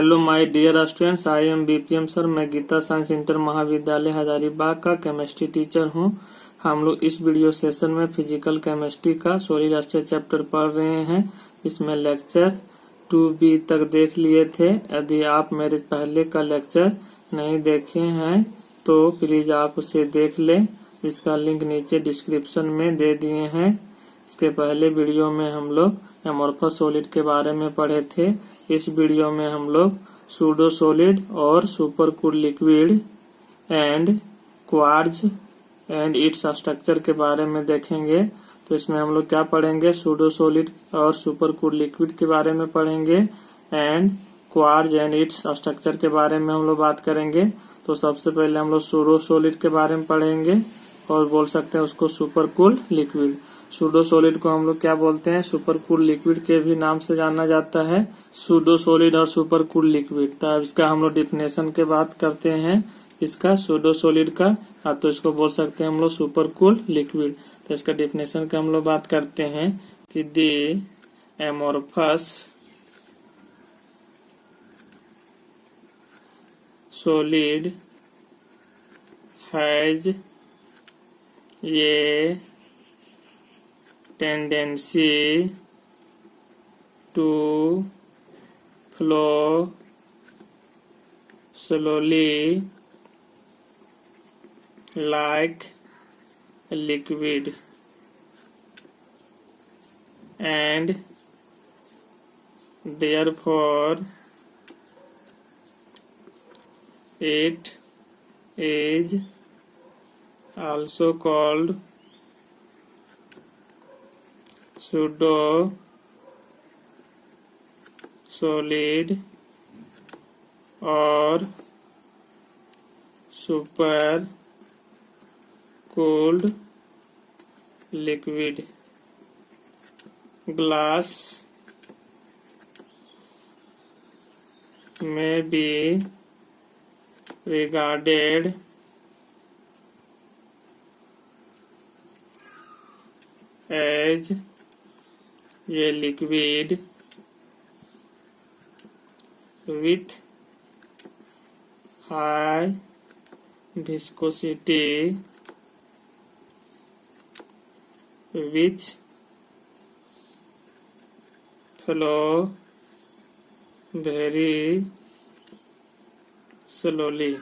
Hello my dear students, I am BPM sir. मैं Gita science inter महाविद्यालय हजारीबाग का chemistry teacher हूं। हम लोग इस वीडियो सेशन में फिजिकल केमिस्ट्री का सॉलिड स्टेट चैप्टर पढ़ रहे हैं। इसमें लेक्चर 2B तक देख लिए थे। यदि आप मेरे पहले का लेक्चर नहीं देखे हैं तो प्लीज आप उसे देख लें। इसका लिंक नीचे डिस्क्रिप्शन में दे दिए हैं। इसके पहले वीडियो में हम लोग एमोर्फस सॉलिड के बारे में पढ़े थे। इस वीडियो में हम लोग सूडो सॉलिड और super cool liquid and quartz and its structure के बारे में देखेंगे। तो इसमें हम लोग क्या पढ़ेंगे, सूडो सॉलिड और सुपर कूल लिक्विड के बारे में पढ़ेंगे and quartz and its structure के बारे में हम लोग बात करेंगे। तो सबसे पहले हम लोग सूडो सॉलिड के बारे में पढ़ेंगे और बोल सकते हैं उसको super cool liquid. Pseudo solid को हम लोग क्या बोलते हैं, सुपर कूल लिक्विड के भी नाम से जाना जाता है। सूडो सॉलिड और सुपर कूल लिक्विड, तो इसका हम लोग डिफिनेशन के बात करते हैं। इसका सूडो सॉलिड का तो इसको बोल सकते हैं हम लोग सुपर कूल लिक्विड। तो इसका डिफिनेशन का हम लोग बात करते हैं कि द एमोर्फस सॉलिड हैज ये tendency to flow slowly like liquid and therefore it is also called pseudo solid और सुपर कूल्ड लिक्विड। ग्लास में B regarded as a liquid with high viscosity which flow very slowly।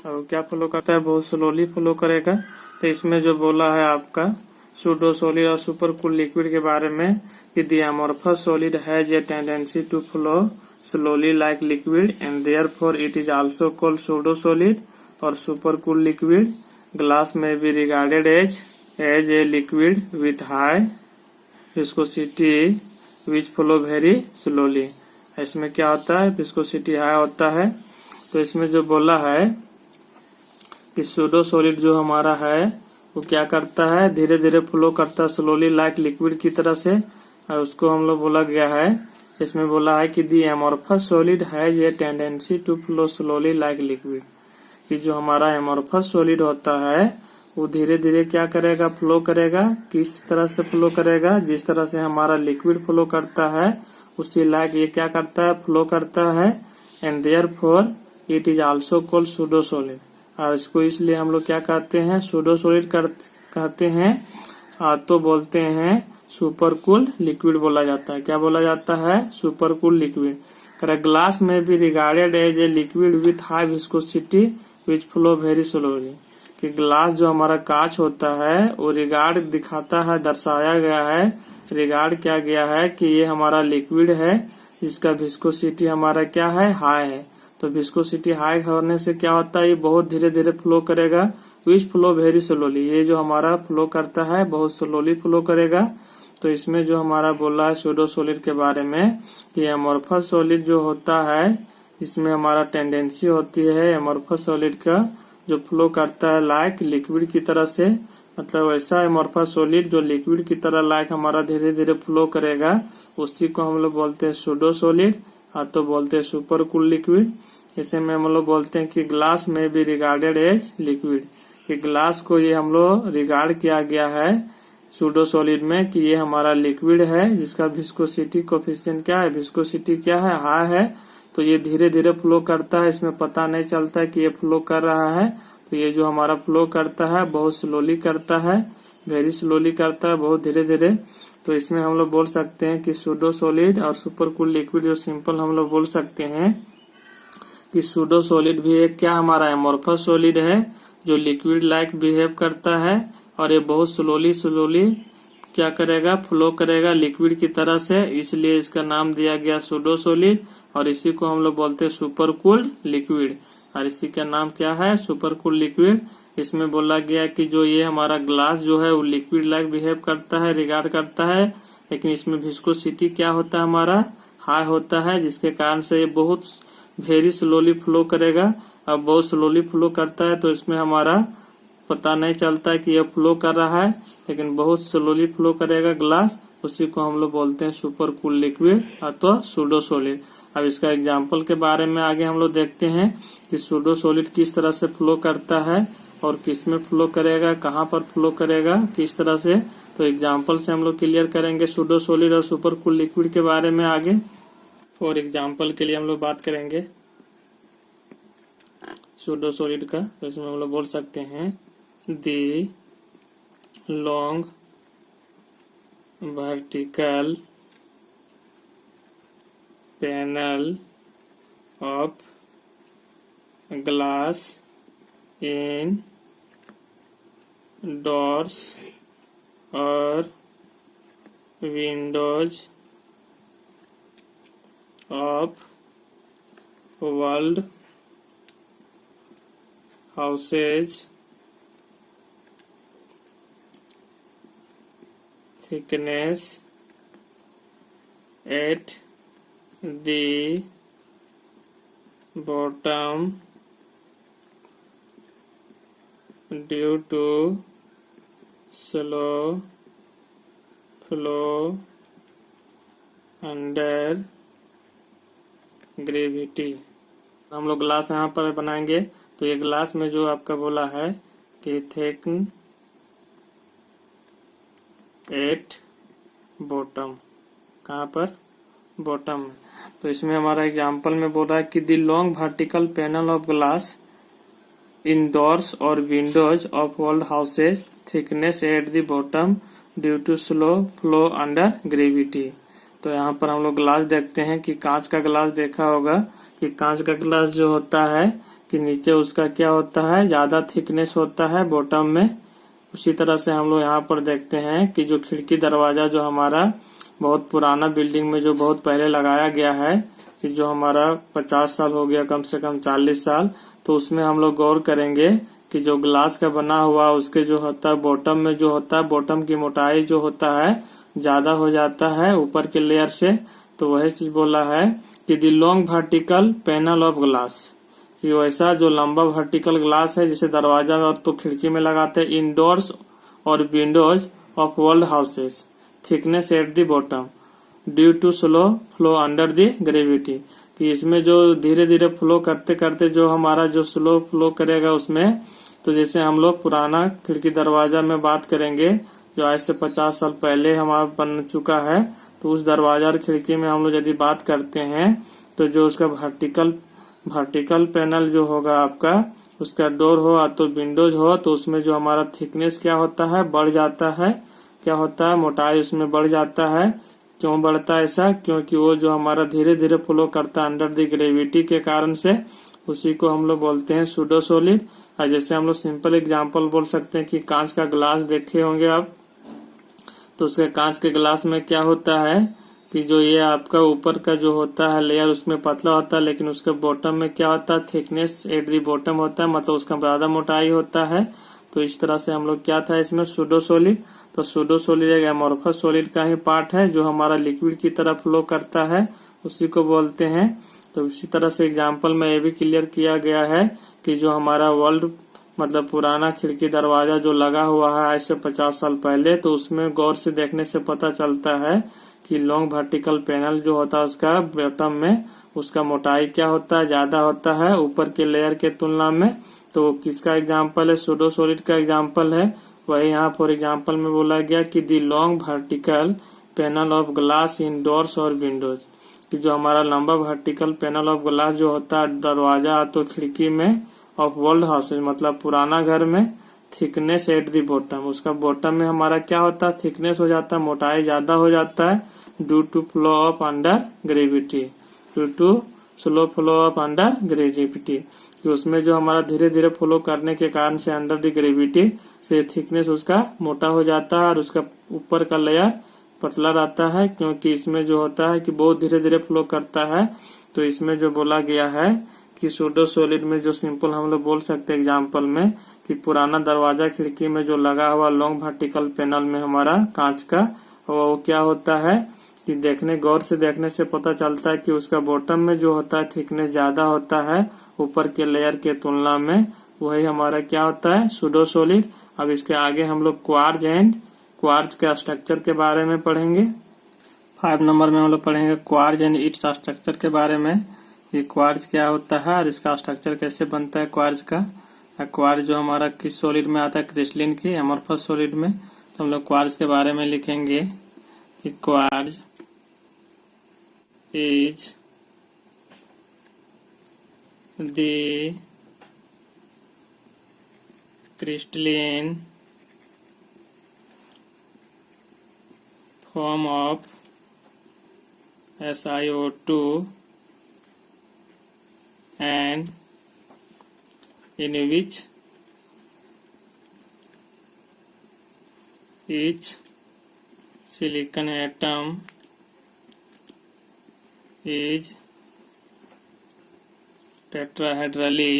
अब क्या flow करता है, बहुत slowly flow करेगा। तो इसमें जो बोला है आपका सूडो सॉलिड और सुपर कूल लिक्विड के बारे में कि the amorphous solid has a tendency to flow slowly like liquid and therefore it is also called pseudo solid और सुपर कूल लिक्विड। ग्लास में be regarded as a liquid with high viscosity which flow very slowly. इसमें क्या होता है, viscosity high होता है। तो इसमें जो बोला है कि सूडो सॉलिड जो हमारा है वो क्या करता है, धीरे धीरे फ्लो करता है स्लोली लाइक लिक्विड की तरह से। और उसको हम लोग बोला गया है, इसमें बोला है कि the amorphous solid has a tendency to flow slowly like liquid. कि जो हमारा एमोर्फस सॉलिड होता है वो धीरे धीरे क्या करेगा, फ्लो करेगा। किस तरह से फ्लो करेगा, जिस तरह से हमारा लिक्विड फ्लो करता है उसी लाइक ये क्या करता है, फ्लो करता है। And therefore it is also called pseudo solid. और इसको इसलिए हम लोग क्या कहते हैं, सूडो सॉलिड कहते हैं। तो बोलते हैं सुपर कूल लिक्विड बोला जाता है। क्या बोला जाता है, सुपर कूल लिक्विड। ग्लास में भी regarded as a liquid with high viscosity which flow very slowly. कि ग्लास जो हमारा कांच होता है वो रिगार्ड दिखाता है, दर्शाया गया है, रिगार्ड किया गया है कि ये हमारा लिक्विड है जिसका विस्कोसिटी हमारा क्या है, हाई है। तो विस्कोसिटी हाई होने से क्या होता है, ये बहुत धीरे धीरे फ्लो करेगा। विच फ्लो वेरी स्लोली, ये जो हमारा फ्लो करता है बहुत स्लोली फ्लो करेगा। तो इसमें जो हमारा बोला है सूडो सॉलिड के बारे में कि एमोर्फस सॉलिड जो होता है इसमें हमारा टेंडेंसी होती है एमोर्फस सॉलिड का जो फ्लो करता है लाइक लिक्विड की तरह से। मतलब ऐसा एमोर्फस सॉलिड जो लिक्विड की तरह लाइक हमारा धीरे धीरे फ्लो करेगा, उसी को हम लोग बोलते हैं सूडो सॉलिड। तो बोलते हैं सुपर कूल लिक्विड। इसे में हम लोग बोलते हैं कि ग्लास में भी रिगार्डेड एज लिक्विड। कि ग्लास को ये हम लोग रिगार्ड किया गया है सूडो सॉलिड में कि ये हमारा लिक्विड है जिसका विस्कोसिटी कोफिशिएंट क्या है, विस्कोसिटी क्या है, हाई है। तो ये धीरे धीरे फ्लो करता है, इसमें पता नहीं चलता है कि ये फ्लो कर रहा है। तो ये जो हमारा फ्लो करता है बहुत स्लोली करता है, वेरी स्लोली करता है, बहुत धीरे धीरे। तो इसमें हम लोग बोल सकते हैं कि सूडो सॉलिड और सुपर कूल लिक्विड जो सिंपल हम लोग बोल सकते हैं कि सूडो सॉलिड भी एक क्या हमारा एमोर्फस सॉलिड है जो लिक्विड लाइक बिहेव करता है, और ये बहुत स्लोली क्या करेगा, फ्लो करेगा लिक्विड की तरह से, इसलिए इसका नाम दिया गया सूडो सॉलिड। और इसी को हम लोग बोलते हैं सुपर कूल्ड लिक्विड, और इसी का नाम क्या है, सुपर कूल्ड लिक्विड। इसमें बोला गया कि जो ये हमारा ग्लास जो है वो लिक्विड लाइक बिहेव करता है, रिगार्ड करता है, लेकिन इसमें विस्कोसिटी क्या होता है, हमारा हाई होता है, जिसके कारण से ये बहुत वेरी स्लोली फ्लो करेगा। अब बहुत स्लोली फ्लो करता है तो इसमें हमारा पता नहीं चलता है कि यह फ्लो कर रहा है, लेकिन बहुत स्लोली फ्लो करेगा ग्लास, उसी को हम लोग बोलते हैं सुपर कूल लिक्विड अथवा सूडो सॉलिड। अब इसका एग्जाम्पल के बारे में आगे हम लोग देखते हैं कि सूडो सॉलिड किस तरह से फ्लो करता है और किस में फ्लो करेगा, कहाँ पर फ्लो करेगा, किस तरह से। तो एग्जाम्पल से हम लोग क्लियर करेंगे सूडो सॉलिड और सुपर कूल लिक्विड के बारे में आगे। फॉर एग्जाम्पल के लिए हम लोग बात करेंगे सूडो सॉलिड का, तो इसमें हम लोग बोल सकते हैं the long vertical panel of glass in doors और windows of world houses thickness at the bottom due to slow flow under gravity। हम लोग ग्लास यहाँ पर बनाएंगे, तो ये ग्लास में जो आपका बोला है कि थिकन एट बॉटम, कहाँ पर, बॉटम में। तो इसमें हमारा एग्जाम्पल में बोल रहा है कि the long vertical panel of glass in doors और windows of old houses thickness at the bottom due to slow flow under gravity. तो यहाँ पर हम लोग ग्लास देखते हैं कि कांच का ग्लास देखा होगा कि कांच का ग्लास जो होता है कि नीचे उसका क्या होता है, ज्यादा थिकनेस होता है बॉटम में। उसी तरह से हम लोग यहाँ पर देखते हैं कि जो खिड़की दरवाजा जो हमारा बहुत पुराना बिल्डिंग में जो बहुत पहले लगाया गया है, कि जो हमारा 50 साल हो गया, कम से कम 40 साल, तो उसमें हम लोग गौर करेंगे कि जो ग्लास का बना हुआ उसके जो होता है बॉटम में जो होता है, बॉटम की मोटाई जो होता है ज्यादा हो जाता है ऊपर के लेयर से। तो वही चीज बोला है कि the long vertical panel of glass, कि वैसा जो लंबा वर्टिकल ग्लास है जिसे दरवाजा में और तो खिड़की में लगाते हैं, इंडोर्स और windows of old houses thickness at the bottom due to slow flow under the gravity, कि इसमें जो धीरे धीरे फ्लो करते करते जो हमारा जो स्लो फ्लो करेगा उसमें, तो जैसे हम लोग पुराना खिड़की दरवाजा में बात करेंगे जो आज से 50 साल पहले हमारा बन चुका है, तो उस दरवाजा और खिड़की में हम लोग यदि बात करते हैं तो जो उसका वर्टिकल पैनल जो होगा आपका, उसका डोर हो तो विंडोज हो, तो उसमें जो हमारा थिकनेस क्या होता है, बढ़ जाता है, क्या होता है, मोटाई उसमें बढ़ जाता है। क्यों बढ़ता है ऐसा, क्योंकि वो जो हमारा धीरे धीरे फ्लो करता है अंडर द ग्रेविटी के कारण से, उसी को हम लोग बोलते हैं सूडो सॉलिड। और जैसे हम लोग सिंपल एग्जांपल बोल सकते हैं कि कांच का ग्लास देखे होंगे आप, तो उसके कांच के ग्लास में क्या होता है कि जो ये आपका ऊपर का जो होता है लेयर उसमें पतला होता है, लेकिन उसके बॉटम में क्या होता है, थिकनेस एट दी बॉटम होता है, मतलब उसका ज्यादा मोटाई होता है। तो इस तरह से हम लोग क्या था इसमें सूडो सॉलिड। तो सूडो सॉलिड एक एमोर्फस सॉलिड का ही पार्ट है जो हमारा लिक्विड की तरह फ्लो करता है, उसी को बोलते हैं। तो इसी तरह से एग्जाम्पल में ये भी क्लियर किया गया है कि जो हमारा वर्ल्ड मतलब पुराना खिड़की दरवाजा जो लगा हुआ है आज से 50 साल पहले, तो उसमें गौर से देखने से पता चलता है कि लॉन्ग वर्टिकल पैनल जो होता है उसका बॉटम में उसका मोटाई क्या होता है, ज्यादा होता है ऊपर के लेयर के तुलना में। तो किसका एग्जाम्पल है, सूडो सॉलिड का एग्जाम्पल है। वही यहाँ फॉर एग्जाम्पल में बोला गया कि the long vertical panel of glass in doors और विंडोज, कि जो हमारा लंबा वर्टिकल पैनल ऑफ ग्लास जो होता है दरवाजा तो खिड़की में ऑफ ओल्ड हाउस मतलब पुराना घर में थिकनेस एट दी बॉटम, उसका बॉटम में हमारा क्या होता है थिकनेस हो जाता है, मोटाई ज्यादा हो जाता है due to flow of under gravity, due to slow flow of under gravity, कि उसमें जो हमारा धीरे धीरे फ्लो करने के कारण से अंडर दी ग्रेविटी से थिकनेस उसका मोटा हो जाता है और उसका ऊपर का लेयर पतला रहता है, क्योंकि इसमें जो होता है कि बहुत धीरे धीरे फ्लो करता है। तो इसमें जो बोला गया है कि सूडो सॉलिड में जो सिंपल हम लोग बोल सकते हैं एग्जाम्पल में कि पुराना दरवाजा खिड़की में जो लगा हुआ लॉन्ग वर्टिकल पैनल में हमारा कांच का वो क्या होता है कि देखने गौर से देखने से पता चलता है कि उसका बॉटम में जो होता है थिकनेस ज्यादा होता है ऊपर के लेयर के तुलना में, वही हमारा क्या होता है सूडो सॉलिड। अब इसके आगे हम लोग क्वार्ज एंड क्वार्ज के स्ट्रक्चर के बारे में पढ़ेंगे। 5 नंबर में हम लोग पढ़ेंगे क्वार्ज एंड इट्स स्ट्रक्चर के बारे में, ये क्वार्ज क्या होता है और इसका स्ट्रक्चर कैसे बनता है क्वार्ज का। क्वार्ज जो हमारा किस सॉलिड में आता है क्रिस्टलिन की एमोर्फस सॉलिड में, तो हम लोग क्वार्ज के बारे में लिखेंगे कि quartz is the crystalline form of SiO2 and in which each silicon atom is tetrahedrally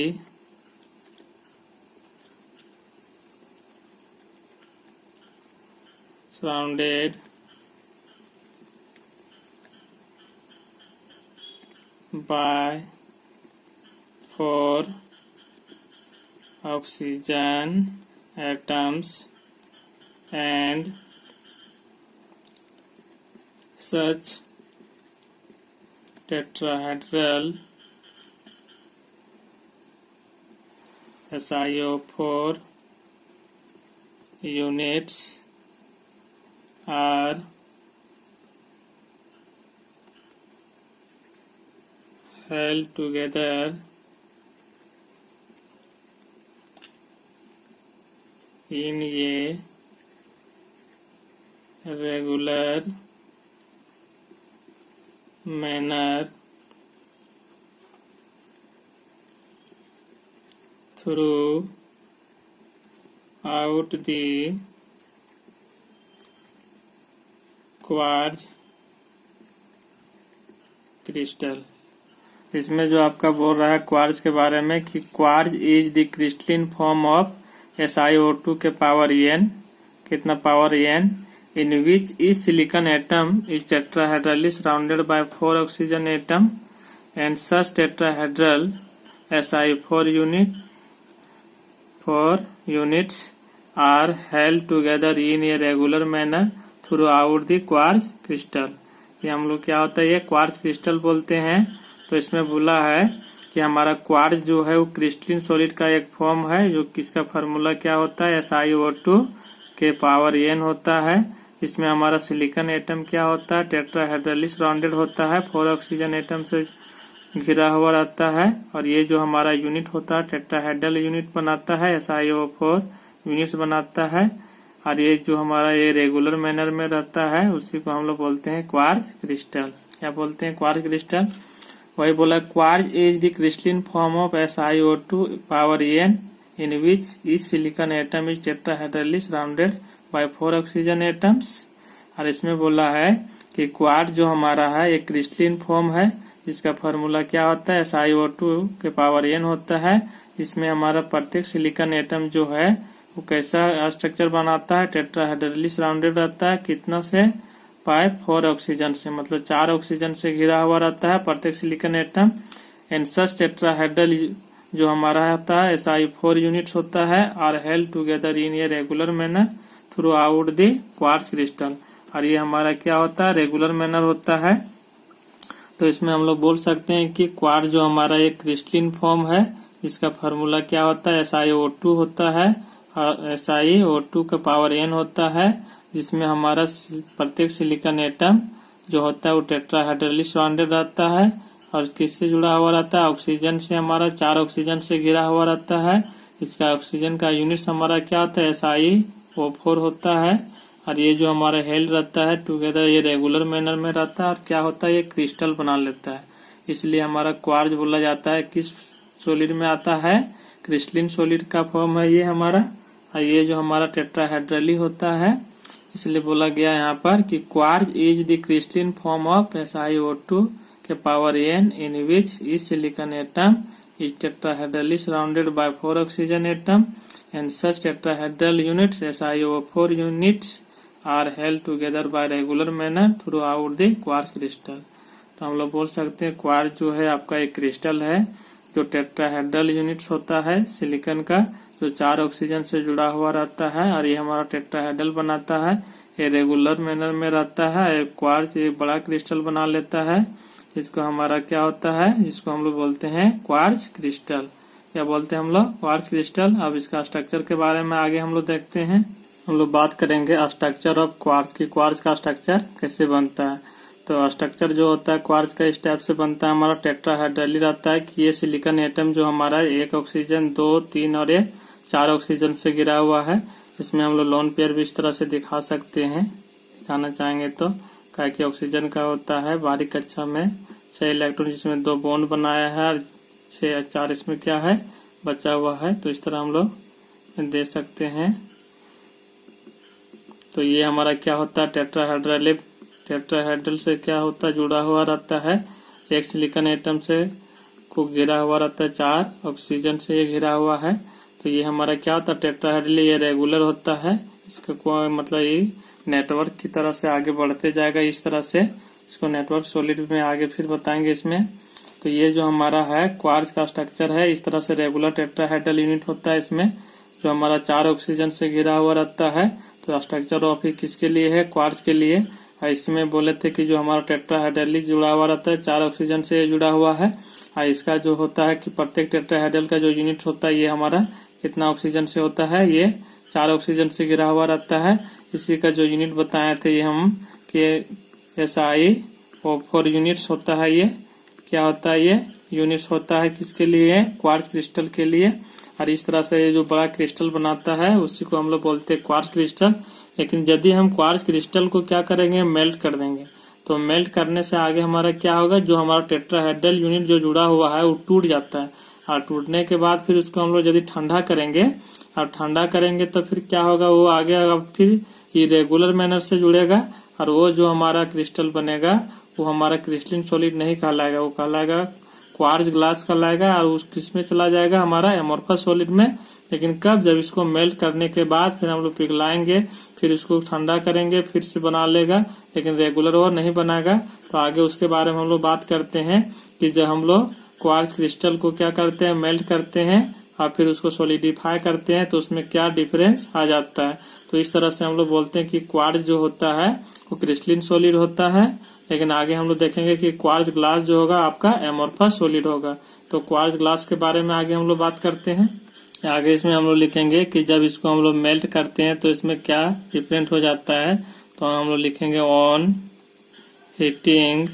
surrounded by 4 oxygen atoms and such tetrahedral SiO4 units are held together in a regular manner throughout the quartz crystal. इसमें जो आपका बोल रहा है quartz के बारे में कि quartz is the crystalline form of SiO2 के पावर n, कितना power n, in which is silicon atom is tetrahedrally surrounded by 4 oxygen atom and such tetrahedral Si4 units are held together in a regular manner throughout the quartz crystal। ये हम लोग क्या होता है ये quartz crystal बोलते हैं। तो इसमें बोला है कि हमारा क्वार्ट्ज जो है वो क्रिस्टलिन सॉलिड का एक फॉर्म है, जो किसका फार्मूला क्या होता है SiO2 के पावर n होता है। इसमें हमारा सिलिकॉन एटम क्या होता है टेट्राहेड्रली सराउंडेड होता है, 4 ऑक्सीजन एटम से घिरा हुआ रहता है, और ये जो हमारा यूनिट होता है टेट्राहेड्रल यूनिट बनाता है, SiO4 यूनिट्स बनाता है, और ये जो हमारा ये रेगुलर मैनर में रहता है उसी को हम लोग बोलते हैं क्वार्ज क्रिस्टल। क्या बोलते हैं क्वार्ज क्रिस्टल। वही बोला quartz is the crystalline form of SiO2 power n in which is silicon atom is tetrahedrally surrounded by 4 oxygen atoms. और इसमें बोला है कि क्वार्ज जो हमारा है एक क्रिस्टलिन फॉर्म है, जिसका फार्मूला क्या होता है SiO2 के पावर n होता है। इसमें हमारा प्रत्येक सिलिकॉन एटम जो है वो कैसा स्ट्रक्चर बनाता है टेट्राहेड्रली सराउंडेड रहता है, कितना से 4 ऑक्सीजन से, मतलब 4 ऑक्सीजन से घिरा हुआ रहता है प्रत्येक silicon atom. And such tetrahedral जो हमारा होता है Si4 यूनिट्स होता है और held together in a regular manner throughout the quartz crystal. और ये हमारा क्या होता है रेगुलर मैनर होता है। तो इसमें हम लोग बोल सकते हैं कि क्वार्ट्ज जो हमारा एक क्रिस्टलिन फॉर्म है, इसका फार्मूला क्या होता है SiO2 होता है, SiO2 का पावर n होता है, जिसमें हमारा प्रत्येक सिलिकॉन एटम जो होता है वो टेट्राहेड्रली सराउंडेड रहता है और किससे जुड़ा हुआ रहता है, ऑक्सीजन से। हमारा 4 ऑक्सीजन से घिरा हुआ रहता है। इसका ऑक्सीजन का यूनिट हमारा क्या होता है, SiO4 होता है। और ये जो हमारा हेल्ड रहता है टुगेदर, ये रेगुलर मैनर में रहता है और क्या होता है, ये क्रिस्टल बना लेता है। इसलिए हमारा क्वार्ज बोला जाता है। किस सॉलिड में आता है, क्रिस्टलिन सॉलिड का फॉर्म है ये हमारा। और ये जो हमारा टेट्राहेड्रली होता है, इसलिए बोला गया यहाँ पर कि quartz is the crystalline form of SiO2 के power n in which is silicon atom is tetrahedrally surrounded by 4 oxygen atom and such tetrahedral units SiO4 units are held together by regular manner throughout the quartz crystal. तो हम लोग बोल सकते हैं quartz जो है आपका एक क्रिस्टल है जो टेट्राहेड्रल यूनिट्स होता है सिलिकॉन का, जो 4 ऑक्सीजन से जुड़ा हुआ रहता है और ये हमारा टेट्राहेड्रल बनाता है। ये रेगुलर मैनर में रहता है। क्वार्ज एक बड़ा क्रिस्टल बना लेता है, जिसको हमारा क्या होता है, जिसको हम लोग बोलते हैं क्वार्ज क्रिस्टल। क्या बोलते हैं हम लोग, क्वार्ज क्रिस्टल। अब इसका स्ट्रक्चर के बारे में आगे हम लोग देखते हैं। हम लोग बात करेंगे स्ट्रक्चर ऑफ क्वार्ज की, क्वार्ज का स्ट्रक्चर कैसे बनता है। तो स्ट्रक्चर जो होता है क्वार्ज का इस टाइप से बनता है। हमारा टेट्राहेड्रली रहता है कि ये सिलिकॉन एटम जो हमारा 1 ऑक्सीजन 2 3 और ये 4 ऑक्सीजन से गिरा हुआ है। इसमें हम लोग लोन पेयर भी इस तरह से दिखा सकते हैं, दिखाना चाहेंगे तो। क्या कि ऑक्सीजन का होता है बारीक कक्षा में 6 इलेक्ट्रॉन, जिसमें 2 बॉन्ड बनाया है और 4 इसमें क्या है, बचा हुआ है। तो इस तरह हम लोग दे सकते हैं। तो ये हमारा क्या होता है, टेट्राहेड्रल से क्या होता है, जुड़ा हुआ रहता है। एक सिलिकॉन एटम से को घिरा हुआ रहता है, 4 ऑक्सीजन से ये घिरा हुआ है। तो ये हमारा क्या होता है, टेट्राहेड्रल। ये रेगुलर होता है। इसका कोई मतलब ये नेटवर्क की तरह से आगे बढ़ते जाएगा इस तरह से। इसको नेटवर्क सॉलिड में आगे फिर बताएंगे इसमें। तो ये जो हमारा है क्वार्ज का स्ट्रक्चर है, इस तरह से रेगुलर टेट्राहेड्रल यूनिट होता है इसमें, जो हमारा 4 ऑक्सीजन से घिरा हुआ रहता है। तो स्ट्रक्चर ऑफ किसके लिए है, क्वार्ज के लिए। और इसमें बोले थे कि जो हमारा टेट्राहेड्रली जुड़ा हुआ रहता है 4 ऑक्सीजन से जुड़ा हुआ है। और इसका जो होता है कि प्रत्येक टेट्राहेड्रल का जो यूनिट होता है, ये हमारा कितना ऑक्सीजन से होता है, ये 4 ऑक्सीजन से घिरा हुआ रहता है। इसी का जो यूनिट बताए थे ये हम कि SiO4 यूनिट्स होता है। ये क्या होता है, ये यूनिट्स होता है किसके लिए, क्वार्ज क्रिस्टल के लिए। और इस तरह से ये जो बड़ा क्रिस्टल बनाता है उसी को हम लोग बोलते हैं क्वार्ज क्रिस्टल। लेकिन यदि हम क्वार्ज क्रिस्टल को क्या करेंगे, मेल्ट कर देंगे, तो मेल्ट करने से आगे हमारा क्या होगा, जो हमारा टेट्राहेड्रल यूनिट जो जुड़ा हुआ है वो टूट जाता है। और टूटने के बाद फिर उसको हम लोग यदि ठंडा करेंगे, और ठंडा करेंगे तो फिर क्या होगा, वो आगे फिर इरेगुलर मैनर से जुड़ेगा। और वो जो हमारा क्रिस्टल बनेगा वो हमारा क्रिस्टलिन सॉलिड नहीं कहलाएगा, वो कहलाएगा क्वार्ज ग्लास कहलाएगा। और उस किसमें चला जाएगा, हमारा एमोर्फस सॉलिड में। लेकिन कब, जब इसको मेल्ट करने के बाद फिर हम लोग पिघलाएंगे, फिर इसको ठंडा करेंगे, फिर से बना लेगा। लेकिन रेगुलर और नहीं बनाएगा। तो आगे उसके बारे में हम लोग बात करते हैं कि जब हम लोग क्वार्ज क्रिस्टल को क्या करते हैं, मेल्ट करते हैं और फिर उसको सॉलिडिफाई करते हैं, तो उसमें क्या डिफरेंस आ जाता है। तो इस तरह से हम लोग बोलते हैं कि क्वार्ज जो होता है वो क्रिस्टलिन सॉलिड होता है। लेकिन आगे हम लोग देखेंगे कि क्वार्ज ग्लास जो होगा आपका एमोर्फस सॉलिड होगा। तो क्वार्ज ग्लास के बारे में आगे हम लोग बात करते हैं। आगे इसमें हम लोग लिखेंगे कि जब इसको हम लोग मेल्ट करते हैं तो इसमें क्या डिफरेंट हो जाता है। तो हम लोग लिखेंगे on heating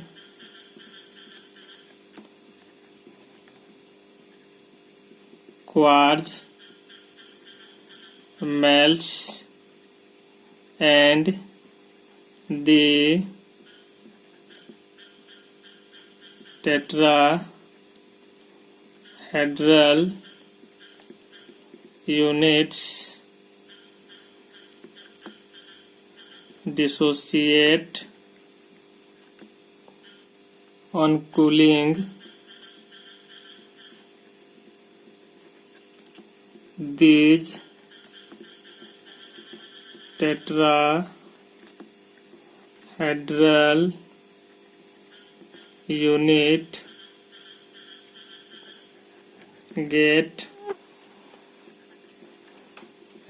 quartz melts and the tetrahedral units dissociate on cooling. These tetrahedral unit get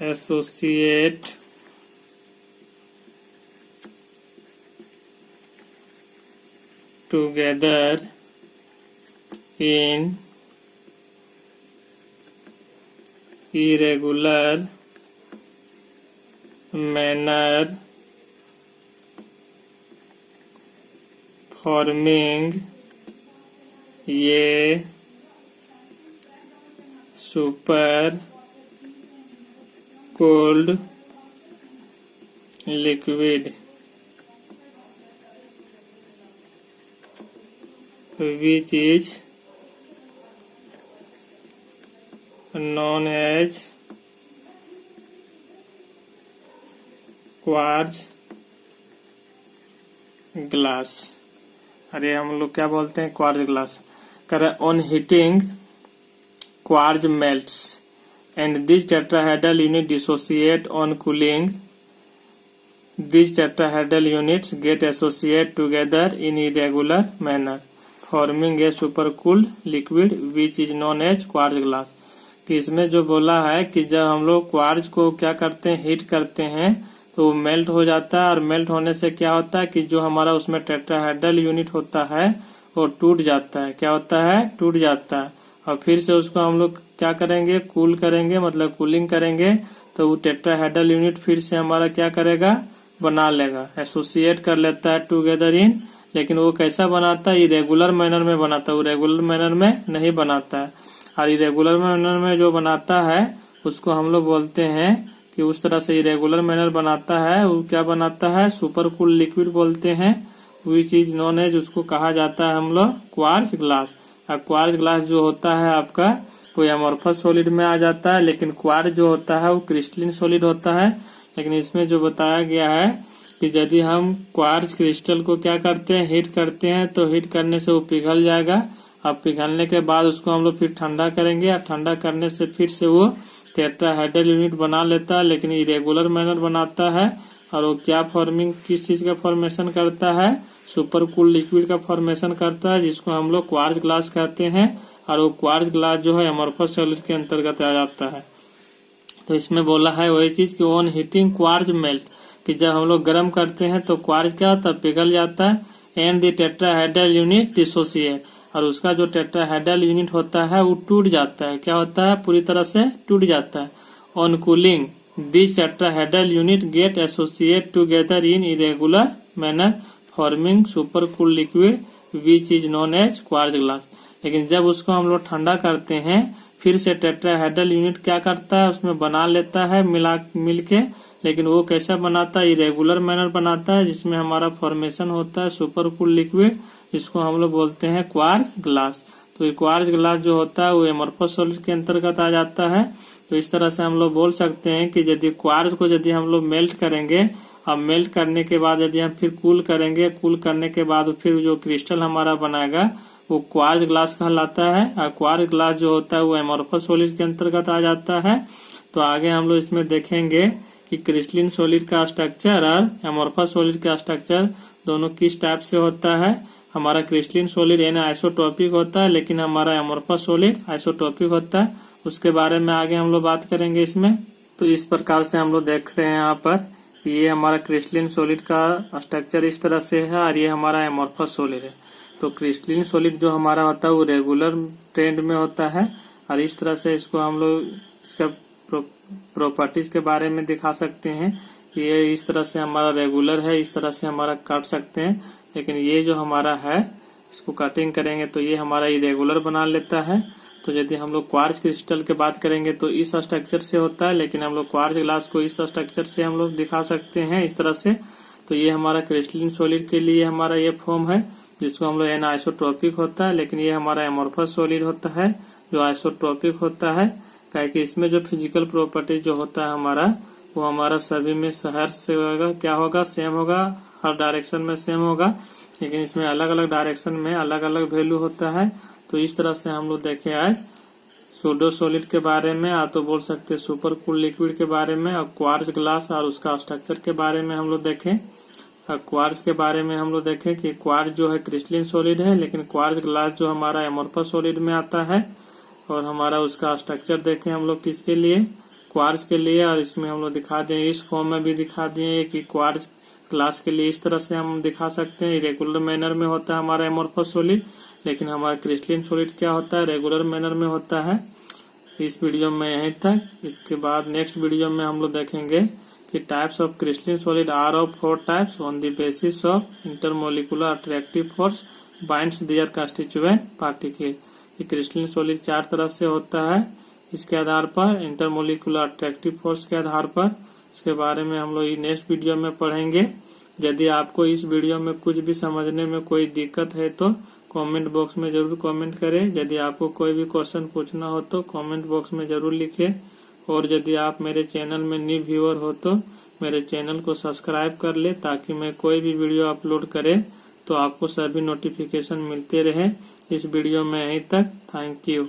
associate together in irregular manner forming ये super cold liquid which is known as quartz glass. अरे हम लोग क्या बोलते हैं, क्वार्ज ग्लास। करे on heating quartz melts and this tetrahedral unit dissociate on cooling. These tetrahedral units get associated together in irregular manner, forming a supercooled liquid which is known as quartz glass। कि इसमें जो बोला है कि जब हम लोग क्वार्ज को क्या करते हैं, हीट करते हैं, तो वो मेल्ट हो जाता है, और मेल्ट होने से क्या होता है कि जो हमारा उसमें टेट्राहेड्रल यूनिट होता है वो टूट जाता है। क्या होता है, टूट जाता है। और फिर से उसको हम लोग क्या करेंगे, कूल करेंगे, मतलब कूलिंग करेंगे, तो वो टेट्राहेड्रल यूनिट फिर से हमारा क्या करेगा, बना लेगा, एसोसिएट कर लेता है टुगेदर इन। लेकिन वो कैसा बनाता है, इरेगुलर मैनर में बनाता है, वो रेगुलर मैनर में नहीं बनाता है। और इरेगुलर मैनर में जो बनाता है उसको हम लोग बोलते हैं कि उस तरह से इरेगुलर मैनर बनाता है, वो क्या बनाता है, सुपर कूल लिक्विड बोलते हैं। विच इज नोन एज, उसको कहा जाता है हम लोग क्वार्ज ग्लास। और क्वार्ज ग्लास जो होता है आपका कोई अमोर्फस सॉलिड में आ जाता है, लेकिन क्वार्ज जो होता है वो क्रिस्टलिन सॉलिड होता है। लेकिन इसमें जो बताया गया है कि यदि हम क्वार्ज क्रिस्टल को क्या करते हैं, हीट करते हैं, तो हीट करने से वो पिघल जाएगा। अब पिघलने के बाद उसको हम लोग फिर ठंडा करेंगे, और ठंडा करने से फिर से वो टेट्राहेड्रल यूनिट बना लेता है, लेकिन इरेगुलर मैनर बनाता है। और वो क्या फॉर्मिंग, किस चीज का फॉर्मेशन करता है, सुपर कूल लिक्विड का फॉर्मेशन करता है, जिसको हम लोग क्वार्ज ग्लास कहते हैं। और वो क्वार्ज ग्लास जो है अमोर्फस सॉलिड के अंतर्गत आ जाता है। तो इसमें बोला है वही चीज कि ऑन हीटिंग क्वार्ज मेल्ट, कि जब हम लोग गर्म करते हैं तो क्वार्ज क्या होता है, पिघल जाता है। And the tetrahedral unit dissociate, और उसका जो टेट्राहेड्रल यूनिट होता है वो टूट जाता है। क्या होता है, पूरी तरह से टूट जाता है। On cooling this tetrahedral unit get associate together in irregular manner forming super cool liquid which is known as quartz glass. लेकिन जब उसको हम लोग ठंडा करते हैं, फिर से टेट्राहेड्रल यूनिट क्या करता है, उसमें बना लेता है मिलके। लेकिन वो कैसा बनाता है, इरेगुलर मैनर बनाता है, जिसमें हमारा फॉर्मेशन होता है सुपर कूल लिक्विड, जिसको हम लोग बोलते हैं क्वार्ज ग्लास। तो ये क्वार्ज ग्लास जो होता है वो अमोर्फस सॉलिड के अंतर्गत आ जाता है। तो इस तरह से हम लोग बोल सकते हैं कि यदि क्वार्ज को यदि हम लोग मेल्ट करेंगे, अब मेल्ट करने के बाद यदि हम फिर कूल करेंगे, कूल करने के बाद फिर जो क्रिस्टल हमारा बनाएगा वो क्वार्ज ग्लास कहलाता है। और क्वार्ज ग्लास जो होता है वो अमोर्फस सॉलिड के अंतर्गत आ जाता है। तो आगे हम लोग इसमें देखेंगे कि क्रिस्टलिन सॉलिड का स्ट्रक्चर और अमोर्फस सॉलिड का स्ट्रक्चर दोनों किस टाइप से होता है। हमारा क्रिस्टलिन सॉलिड आइसोटोपिक होता है, लेकिन हमारा अमोर्फस सॉलिड आइसोटोपिक होता है। उसके बारे में आगे हम लोग बात करेंगे इसमें। तो इस प्रकार से हम लोग देख रहे हैं यहाँ पर ये हमारा क्रिस्टलिन सॉलिड का स्ट्रक्चर इस तरह से है, और ये हमारा अमोर्फस सॉलिड है। तो क्रिस्टलिन सॉलिड जो हमारा होता है वो रेगुलर ट्रेंड में होता है, और इस तरह से इसको हम लोग इसका प्रॉपर्टीज के बारे में दिखा सकते हैं। ये इस तरह से हमारा रेगुलर है, इस तरह से हमारा काट सकते हैं। लेकिन ये जो हमारा है इसको कटिंग करेंगे तो ये हमारा इरेगुलर बना लेता है। तो यदि हम लोग क्वार्ज क्रिस्टल की बात करेंगे तो इस स्ट्रक्चर से होता है, लेकिन हम लोग क्वार्ज ग्लास को इस स्ट्रक्चर से हम लोग दिखा सकते हैं, इस तरह से। तो ये हमारा क्रिस्टलिन सॉलिड के लिए हमारा ये फॉर्म है, जिसको हम लोग आइसोट्रोपिक होता है। लेकिन ये हमारा अमोर्फस सॉलिड होता है जो आइसोट्रोपिक होता है, क्योंकि इसमें जो फिजिकल प्रॉपर्टी जो होता है हमारा वो हमारा सभी में हर से होगा, क्या होगा, सेम होगा, हर डायरेक्शन में सेम होगा। लेकिन इसमें अलग अलग डायरेक्शन में अलग अलग वैल्यू होता है। तो इस तरह से हम लोग देखें आज सूडो सॉलिड के बारे में, या तो बोल सकते हैं सुपर कूल लिक्विड के बारे में, और क्वार्ज ग्लास और उसका स्ट्रक्चर के बारे में हम लोग देखें। क्वार्ज के बारे में हम लोग देखें कि क्वार्ज जो है क्रिस्टलिन सॉलिड है, लेकिन क्वार्ज ग्लास जो हमारा अमोर्फस सॉलिड में आता है। और हमारा उसका स्ट्रक्चर देखें हम लोग किसके लिए, क्वार्ज के लिए। और इसमें हम लोग दिखा दिए, इस फॉर्म में भी दिखा दिए कि क्वार्ज ग्लास के लिए इस तरह से हम दिखा सकते हैं, रेगुलर मैनर में होता है हमारा अमोर्फस सॉलिड। लेकिन हमारा क्रिस्टलिन सॉलिड क्या होता है, रेगुलर मैनर में होता है। इस वीडियो में यहीं तक। इसके बाद नेक्स्ट वीडियो में हम लोग देखेंगे कि types of crystalline solid are of 4 types on the basis of intermolecular attractive force binds their constituent particle. ये क्रिस्टलिन सॉलिड 4 तरह से होता है, इसके आधार पर इंटरमोलिकुलर अट्रैक्टिव फोर्स के आधार पर। इसके बारे में हम लोग नेक्स्ट वीडियो में पढ़ेंगे। यदि आपको इस वीडियो में कुछ भी समझने में कोई दिक्कत है तो कमेंट बॉक्स में जरूर कमेंट करें। यदि आपको कोई भी क्वेश्चन पूछना हो तो कमेंट बॉक्स में जरूर लिखें। और यदि आप मेरे चैनल में न्यू व्यूअर हो तो मेरे चैनल को सब्सक्राइब कर ले, ताकि मैं कोई भी वीडियो अपलोड करे तो आपको सभी नोटिफिकेशन मिलते रहे। इस वीडियो में यहीं तक। Thank you.